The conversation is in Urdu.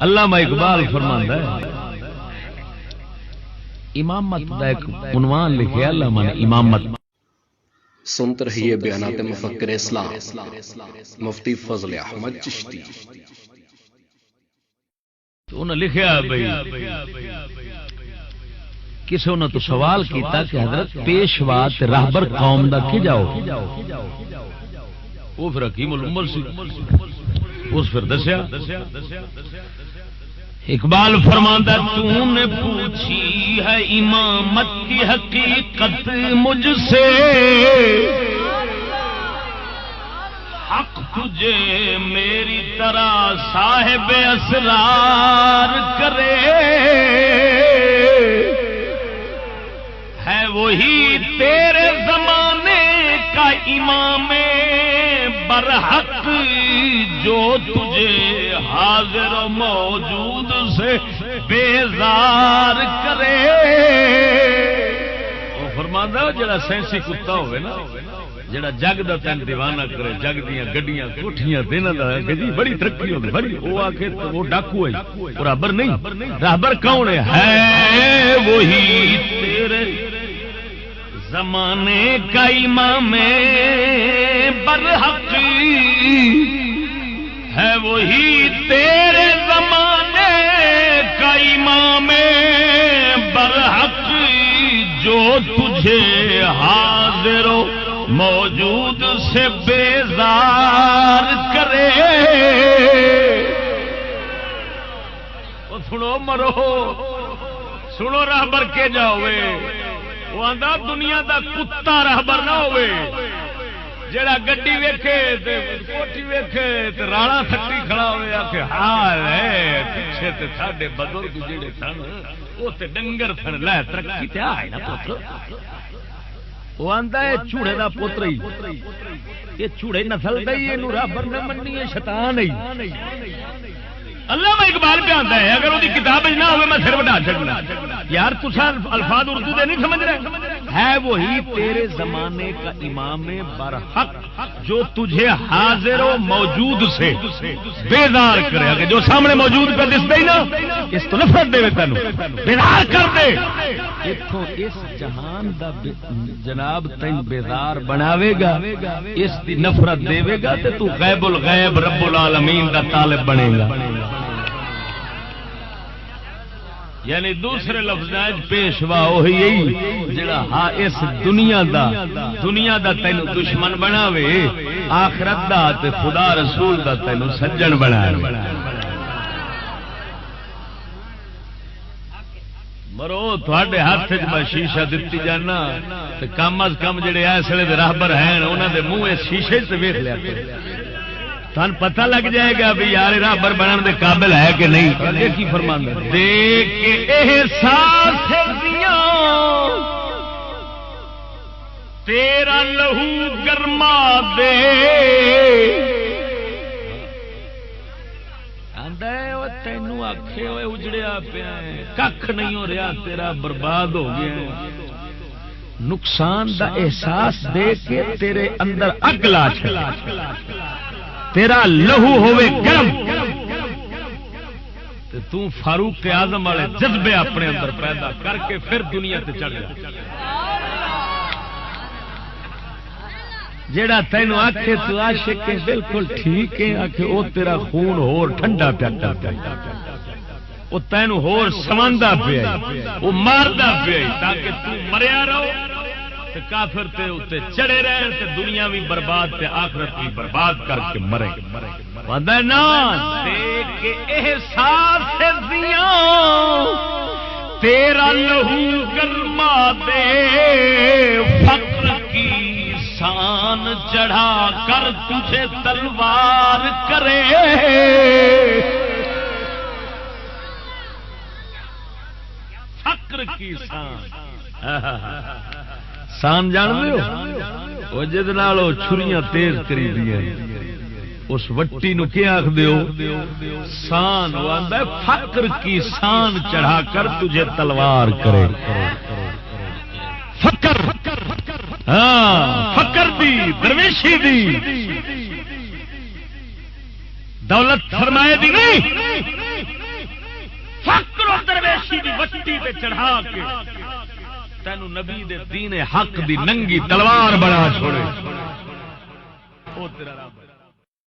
علامہ اقبال فرماندا ہے امامت کا ایک عنوان لکھے علامہ نے امامت. سنتے رہیے بیانات مفکر اسلام مفتی فضل احمد چشتی. تو انہوں نے لکھیا بھائی کسی نے تو سوال کیتا کہ حضرت پیشوا تے راہبر قوم دا کی جاؤ وہ پھر حکیم الامر سی اس پھر دسیا اقبال فرماندا تو نے پوچھی ہے امامت کی حقیقت مجھ سے حق تجھے میری طرح صاحب اسرار کرے ہے وہی تیرے زمانے کا امام برحق جو تجھے حاضر و موجود سے بیزار کرے. وہ فرماندا جڑا سینسی کتا ہوئے نا جڑا جگ دا تین دیوانہ کرے جگ دیاں گڈیاں کوٹھیاں دینا دا کہ جی بڑی ترقی ہوندی بڑی وہ آکھے وہ ڈاکو ہے وہ راہبر نہیں. راہبر کون ہے وہی تیرے زمانے کا امام برحق ہے وہی تیرے زمانے کا امام برحق جو تجھے حاضر و موجود سے بیزار کرے. سنو مرو سنو راہبر کے جاؤے وہ آندا دنیا دا کتا راہبر نہ ہوئے جڑا گڈی ویکھے تے کوٹھی ویکھے تے راڑا تھٹی کھڑا ہوئے آکھے حال ہے پیچھے تے ساڈے بزرگ جڑے سن او تے ڈنگر سن لے ترقی تے آئے نا پتر. وہ آندا ہے چوڑے دا پتر ہی یہ چوڑے نسل دا ہی اینو راہبر نہ مننی ہے شیطان ہی. علامہ اقبال پہ آتا ہے اگر وہ کتاب نہ ہوئے میں سر بٹا چڑھنا یار تسا الفاظ اردو دے نہیں سمجھ رہے ہے وہی تیرے زمانے کا امام برحق جو تجھے حاضر و موجود سے بیدار کرے گا. جو سامنے موجود پہ دستا ہی نا اس تو نفرت دے تینوں بیدار کر دے اتوں اس جہان دا جناب تین بیدار بناوے گا اس دی نفرت دے گا تے تو غیب الغیب رب العالمین دا طالب بنے گا. یعنی دوسرے لفظ پیشوا وہی جڑا ہاں اس دنیا دا تینو دشمن بناوے آخرت دا تے خدا رسول دا تینو سجن بناوے. مرو تھوڑے ہاتھ میں شیشہ دتی جانا تے کم از کم جڑے اس ویلے دے راہبر ہیں انہاں دے منہ اس شیشے تے ویکھ لیا کرو تھان پتہ لگ جائے گا بھی یار راہبر بننے دے قابل ہے کہ نہیں. یہ کی فرماندا ہے دیکھ کے احساس دیاں تیرا لہو گرما دے آندا ہے او تینوں آکھے اوے اجڑیا پیا ککھ نہیں ہو رہا تیرا برباد ہو گیا نقصان دا احساس دے کے تیرے اندر اگ لا چھڑا تیرا لہو ہوئے گرم تو فاروق اعظم والے جذبے اپنے اندر پیدا کر کے پھر دنیا تے چڑھ جا. جیڑا تینوں آکھے تو عاشق ہے بالکل ٹھیک ہے آکھے او تیرا خون ہور ٹھنڈا پیا کرتا او تینوں ہور سماندا پیا او ماردا پیا تاکہ تو مریا رہو تے کافر تے اوتے چڑھے رہے تے دنیا بھی برباد تے آخرت بھی برباد کر کے مرے. وعدہ نا دیکھ کے احساس دیاں تیرا لہو گرما دے فقر کی شان چڑھا کر تجھے تلوار کرے. فقر کی شان سان جان دے ہو جد نال چھریاں تیز کری دیاں اس وٹی نو کیا آکھ دیو سان وہ آندا ہے فقر کی شان چڑھا کر تجھے تلوار کرے. فقر ہاں فقر دی درویشی دی دولت فرمائے دی نہیں عیاشی دی وٹی تے چڑھا کے تینو نبی دے دین حق دی ننگی تلوار بنا چھوڑے او تیرا رب